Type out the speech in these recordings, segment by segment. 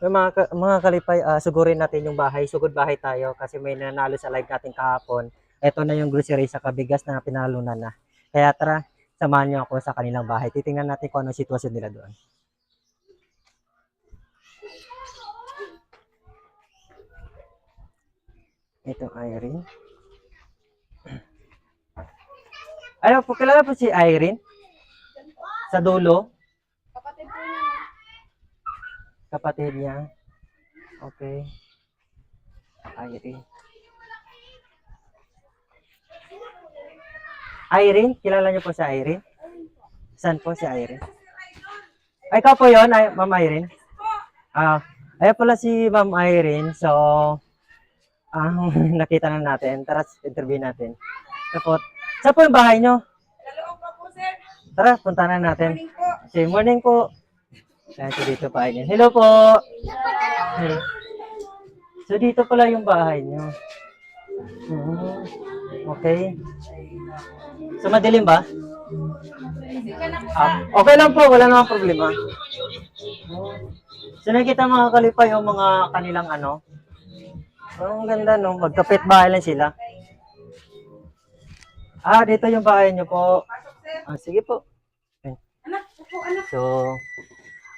May mga kalipay, sugurin natin yung bahay. Sugod bahay tayo kasi may nanalo sa live natin kahapon. Ito na yung grocery sa kabigas na pinalunan na. Kaya tara, samahan niyo ako sa kanilang bahay. Titingnan natin kung anong sitwasyon nila doon. Ito, Irene. Ano po, kilala po si Irene? Sa dulo? Kapatid po niya. Kapatid niya. Okay. Irene. Irene? Kilala niyo po si Irene? Saan po si Irene? Ay, ikaw po yun, Ma'am Irene? Ayan pala si Ma'am Irene. So, nakita na natin. Tara, interview natin. Tapos, saan po yung bahay niyo? Naloob pa po, sir. Tara, punta na natin. Morning po. Say morning po. Ayan, so dito pa niya. Hello po. Hey. So dito pala yung bahay niyo. Hmm. Okay. So madilim ba? Okay lang po, wala namang problema. So nakita mga kalipay yung mga kanilang ano. Ang ganda no, magkapit bahay lang sila. Dito yung bahay niyo po. Sige po. Anak, po, anak. So,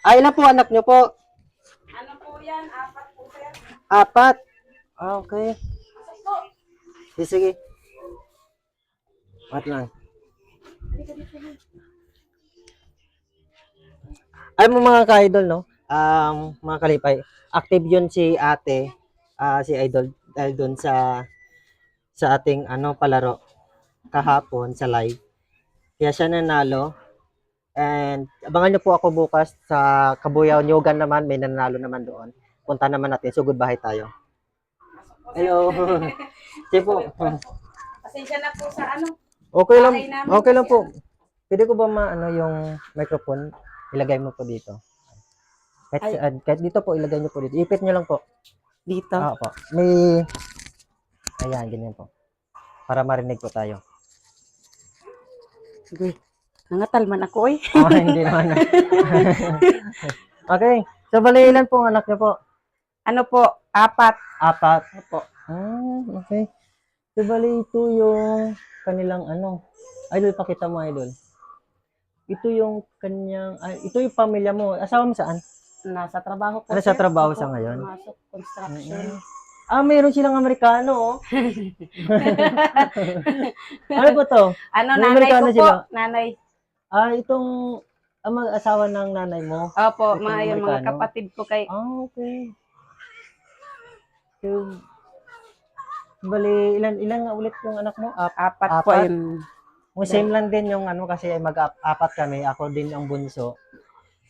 ilan po anak niyo po? Ano po yan? Apat po, sir. Apat. Okay. Pasok po. Sige. Wait lang. Ay mga ka-idol, no? Mga kalipay. Active yun si ate, si idol, dahil dun sa ating palaro kahapon sa live. Kaya siya nanalo. And abangan niyo po ako bukas sa Kabuyaw Nyogan naman, may nanalo naman doon. Punta naman natin, so goodbye tayo. Hello. Sige po. Pasensya na po sa ano. Okay lang, Bahay namin okay lang kasi po. Pwede ko ba yung microphone? Ilagay mo po dito. Kahit dito po, ilagay niyo po dito. Ipit niyo lang po. Dito. Po. May, ayan, ganyan po. Para marinig po tayo. Sige. Nangatal man ako eh. Hindi naman. Okay. So, bali ilan po ang anak niyo po? Ano po? Apat. Apat. Po. Okay. So, bali ito yung kanilang Idol, pakita mo, idol. Ito yung ito yung pamilya mo. Asawa mo saan? Nasa trabaho po. Sa sir. trabaho Opo, sa ngayon? Masok construction. Meron silang Amerikano, oh. Ano po to? Ano, May nanay Amerikano ko po. sila? Nanay. Itong mag-asawa ng nanay mo. Opo, Itong yung mga Amerikano? kapatid ko kay... Okay. So, bali, ilan nga ulit yung anak mo? Apat po Apat? yun. Same lang din yung kasi mag-apat kami. Ako din ang bunso.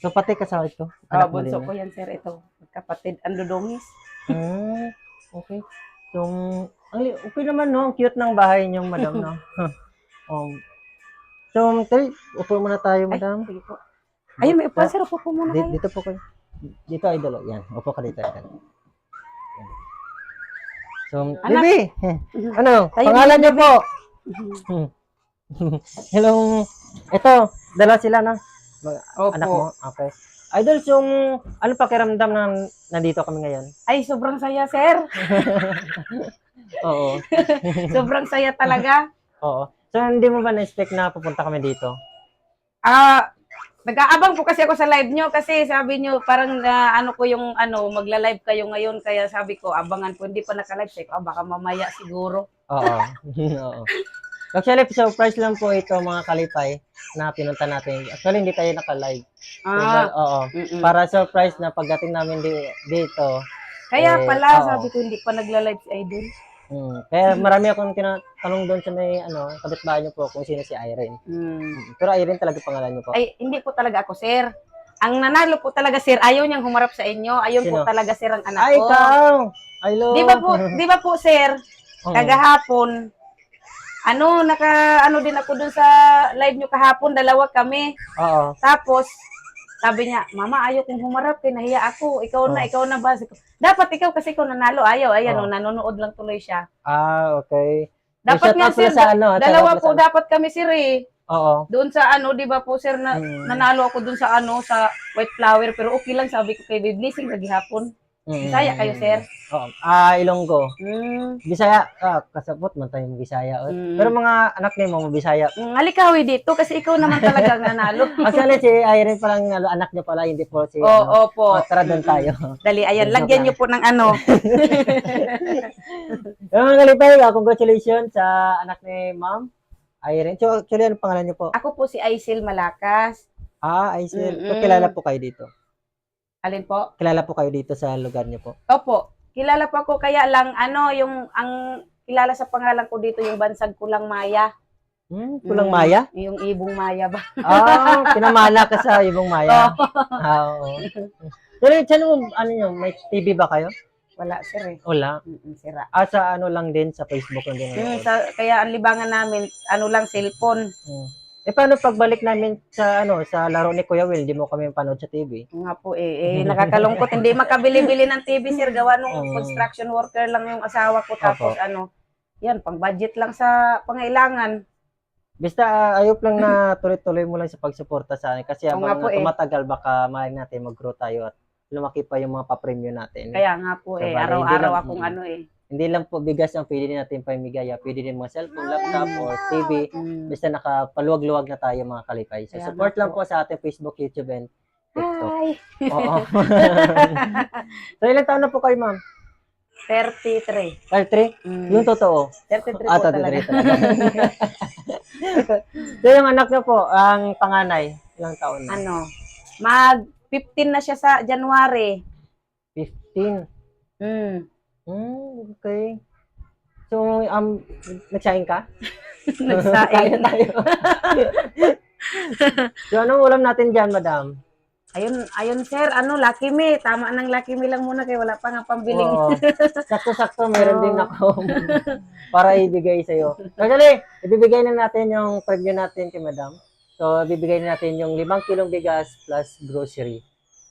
So, pati kasama ito? Anak mo Bunso din ko yan, sir. Ito. Kapatid. Ang dudungis. Okay. So, okay naman, no? Ang cute ng bahay niyo, madam, no? So, upo muna tayo, madam. Sige po. Ayun, may upuan, sir. Upo po muna kayo. Dito po kayo. Dito, idol. Yan. Upo ka dito. Yan. So, Anak. baby. Ano? Tayo, Pangalan niyo po? Hello. Ito, dala sila na. Opo. Anak mo? Okay. Idol, yung ano pakiramdam na nandito kami ngayon? Ay, sobrang saya, sir. Oo. Sobrang saya talaga. Oo. So, hindi mo ba na-expect na pupunta kami dito? Nag-aabang po kasi ako sa live nyo kasi sabi nyo parang magla-live kayo ngayon kaya sabi ko abangan ko hindi pa naka-live sabi ko baka mamaya siguro. Oo. Oo. Actually, surprise lang po ito mga kalipay na pinunta natin. Actually, hindi tayo naka-live. Oo. Para surprise na pagdating namin dito. Kaya oo. pala sabi ko hindi pa nagla-live si Idol. Kaya marami akong tinatanong doon sa may kapitbahay niyo po kung sino si Irene. Pero Irene talaga pangalan niyo po? Ay, hindi po talaga ako, sir. Ang nanalo po talaga, sir, ayaw niyang humarap sa inyo. Ayun po talaga, sir, ang anak ko. Ay, ikaw! I love. Di ba po, sir, kagahapon, din ako dun sa live nyo kahapon, dalawa kami. Oo. Tapos, sabi niya, mama, ayaw kong humarap, nahiya ako. Ikaw na ba? Dapat ikaw kasi ikaw nanalo, ayaw. Ayan, nanonood lang tuloy siya. Okay. Dapat nga, sir, dalawa po dapat kami, sir, eh. Oo. Doon sa ano, 'di ba po sir, na Mm. nanalo ako doon sa ano, sa white flower, pero okay lang sabi ko kay Blessing gihapon. Bisaya kayo sir? Oo. Ilonggo. Hmm, Bisaya, kasabot man tayong Bisaya. Pero mm. mga anak ni mo Bisaya. Halika hoy dito kasi ikaw naman talaga ang nanalo. Actually, si Irene palang anak niya pala, hindi po si Oo, ano. opo. Tara doon tayo. Dali, ayan, Joke lagyan lang. niyo po ng ano. Mga kalipay, congratulations sa anak ni Ma'am Irene. So, actually, ano pangalan niyo po? Ako po si Aisel Malakas. Aisel. So, kilala po kayo dito. Alin po? Kilala po kayo dito sa lugar niyo po. Opo. Kilala po ako kaya lang ano yung ang kilala sa pangalan ko dito yung Bansag Kulang Maya. Kulang Maya? Yung Ibong Maya ba? Pinamala ka sa Ibong Maya. Oo. Oo. Pero ano nyo, may TV ba kayo? Wala sir eh. Wala. Sira. Sa ano lang din, sa Facebook lang din. Kaya ang libangan namin, ano lang, cellphone. Paano pagbalik namin sa sa laro ni Kuya Will, di mo kami panood sa TV? Nga po nakakalungkot. Hindi makabili-bili ng TV sir, gawa nung construction worker lang yung asawa ko. Tapos yan, pang budget lang sa pangailangan. Basta ayop lang na tuloy-tuloy mo lang sa pagsuporta sa akin. Kasi habang tumatagal, baka mahal natin mag-grow tayo at lumaki pa yung mga papremyo natin. Kaya nga po araw-araw akong Hindi lang po bigas ang pwede natin pamigay. Pwede din mga cellphone, laptop, or TV. Basta nakapaluwag-luwag na tayo mga kalipay. So, support lang po sa ating Facebook, YouTube, and TikTok. Hi! Oo. So, ilang taon na po kayo, ma'am? 33. 33? Yung totoo? 33 po talaga. 33 talaga. So, yung anak niyo po, ang panganay, ilang taon na? Mag-15 na siya sa January. 15? Okay. So, nagsaing ka? Nagsaing. tayo. So, anong ulam natin dyan, madam? Ayun sir, Lucky Me. Tama ng Lucky Me lang muna kay wala pa nga pambiling. Oo. Sakto-sakto, meron din ako para ibigay sa'yo. Actually, ibibigay na natin yung preview natin kay madam. So, ibibigay na natin yung 5 kilong bigas plus grocery.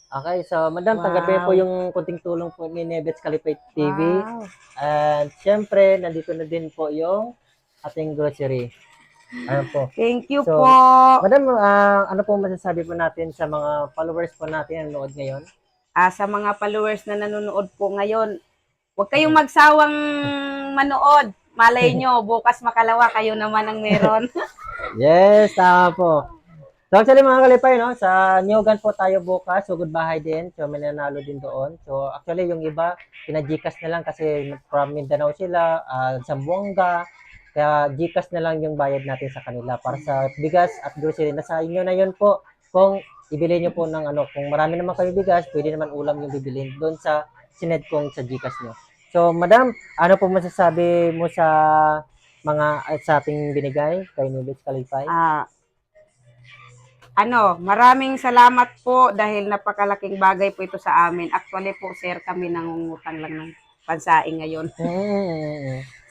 Okay, so madam, tanggapin po yung kunting tulong po ni Nebets Kalipay TV. Wow. And syempre, nandito na din po yung ating grocery. Ayan po. Thank you So, po. Madam, ano po masasabi po natin sa mga followers po natin na nanonood ngayon? Sa mga followers na nanonood po ngayon, huwag kayong magsawang manood. Malay nyo, bukas makalawa kayo naman ang meron. Yes, tama po. So actually mga kalipay, no, sa Nyogan po tayo bukas, sugod bahay din. So may nanalo din doon. So actually yung iba, pina-Gcash na lang kasi from Mindanao sila, Zamboanga. Kaya Gcash na lang yung bayad natin sa kanila para sa bigas at grocery. Nasa inyo na yun po. Kung ibili nyo po ng kung marami naman kayo bigas, pwede naman ulam yung bibilin doon sa sined kong sa Gcash nyo. So madam, ano po masasabi mo sa sa ating binigay kay Nebets Kalipay? Maraming salamat po dahil napakalaking bagay po ito sa amin. Actually po, sir, kami nangungutang lang ng pansaing ngayon.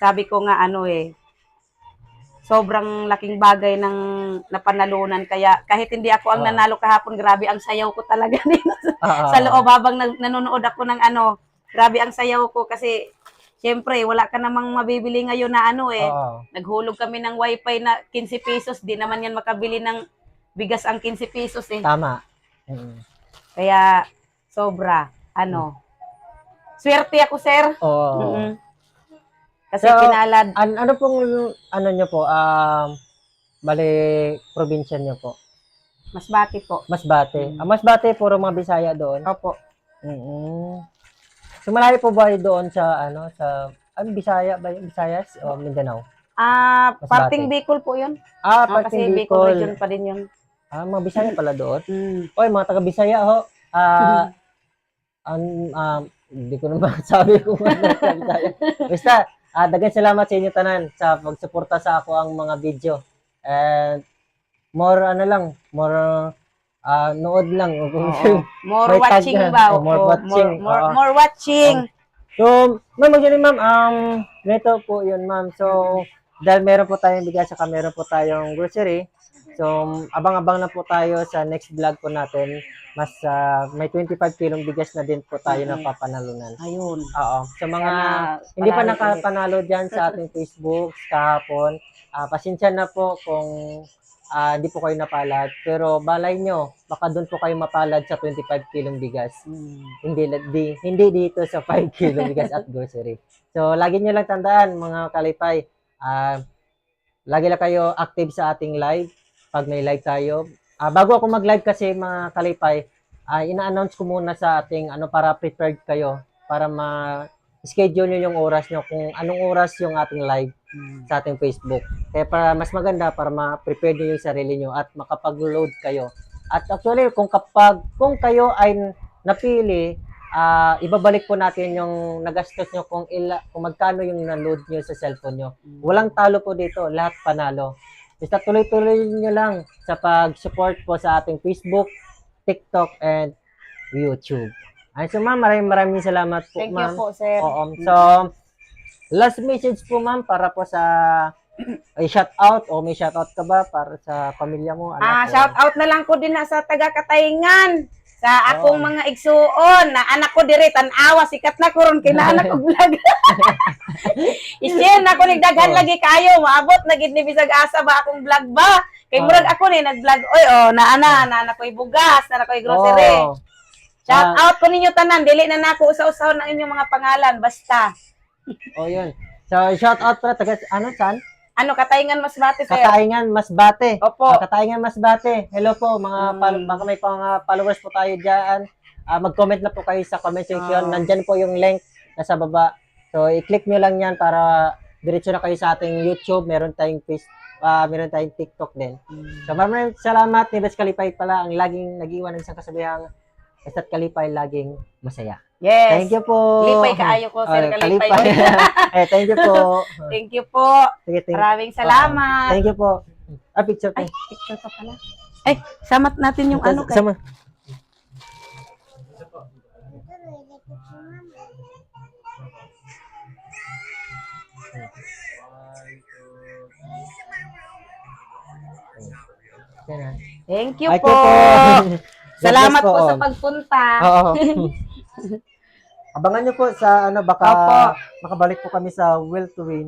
Sabi ko nga, sobrang laking bagay ng napanalunan. Kaya kahit hindi ako ang nanalo kahapon, grabe ang sayaw ko talaga din. Sa loob habang nanonood ako ng grabe ang sayaw ko kasi siyempre, wala ka namang mabibili ngayon na Naghulog kami ng wifi na 15 pesos. Di naman yan makabili ng bigas ang 15 pesos eh. Tama. Kaya, sobra. Swerte ako, sir. Oo. Kasi pinalad. Ano pong, nyo po, bali, probinsya nyo po? Masbate po. Masbate. Masbate, puro mga Bisaya doon? Opo. So, malayo po ba doon sa, Bisaya ba yun? Visayas o Mindanao? Parting Bicol po yun. Parting kasi Bicol. region pa din yun. Mga Bisaya pala doon? Oy, mga taga Bisaya ho. Hindi ko naman sabi kung ano sa Bisaya. Basta, dagan salamat sa inyo tanan sa pagsuporta sa ako ang mga video. And more nood lang. More watching ba? More watching. More watching. So, ma'am, ganito po yun, ma'am. So, dahil meron po tayong bigas saka meron po tayong grocery, so, abang-abang na po tayo sa next vlog po natin. Mas may 25 kilong bigas na din po tayo na papanalunan. Ayun. Oo. Sa mga hindi pa nakapanalo dyan sa ating Facebook kahapon, pasensya na po kung hindi po kayo napalad. Pero balay nyo, baka doon po kayo mapalad sa 25 kilong bigas. Hindi dito sa 5 kilong bigas at grocery. So, lagi nyo lang tandaan, mga kalipay, lagi lang kayo active sa ating live pag may live tayo. Bago ako mag-live kasi, mga kalipay, ina-announce ko muna sa ating para prepared kayo para ma-schedule nyo yung oras nyo kung anong oras yung ating live sa ating Facebook. Kaya para mas maganda para ma-prepare nyo yung sarili nyo at makapag-load kayo. At actually, kung kayo ay napili, ibabalik po natin yung nagastos nyo kung magkano yung na-load nyo sa cellphone nyo. Walang talo po dito, lahat panalo. Basta tuloy-tuloy nyo lang sa pag-support po sa ating Facebook, TikTok, and YouTube. So ma'am, maraming salamat po, Thank you ma'am. po, sir. Oo. So, last message po, ma'am, para po sa ay shout out o may shout out ka ba para sa pamilya mo? Shout out na lang ko din na sa taga Katayngan. Sa akong mga igsuon na anak ko diri tan-awa sikat na ko ron kinaanak ko vlog. I-share na ko nigdaghan lagi kayo maabot na gid ni bisag asa ba akong vlog ba. Kay murag ako ni nag-vlog na ko'y bugas, na ko'y grocery. Shout out ko ninyo tanan, dili na nako usaw-usaw ng inyong mga pangalan basta. Yun. So shout out para taga saan? Katayngan Masbate, sir. Katayngan Masbate. Opo. Katayngan Masbate. Hello po mga baka may mga followers po tayo diyan. Mag-comment na po kayo sa comment section. Nandiyan po yung link nasa baba. So i-click niyo lang 'yan para diretso na kayo sa ating YouTube. Meron tayong meron tayong TikTok din. So maraming salamat ni Best Kalipay pala ang laging nag-iwan ng isang kasabihang Basta't Kalipay laging masaya. Yes. Thank you po. Kalipay kaayo ko, sir. Kalipay. Thank you po. Thank you po. Sige, Maraming salamat. Thank you po. Picture po. Ay, picture pa pala. Ay, samat natin yung ano kay. Sama. Thank you Thank po. you po. Salamat God bless po sa all. pagpunta. Oo. Abangan nyo po sa baka Opo. makabalik po kami sa Will to Win.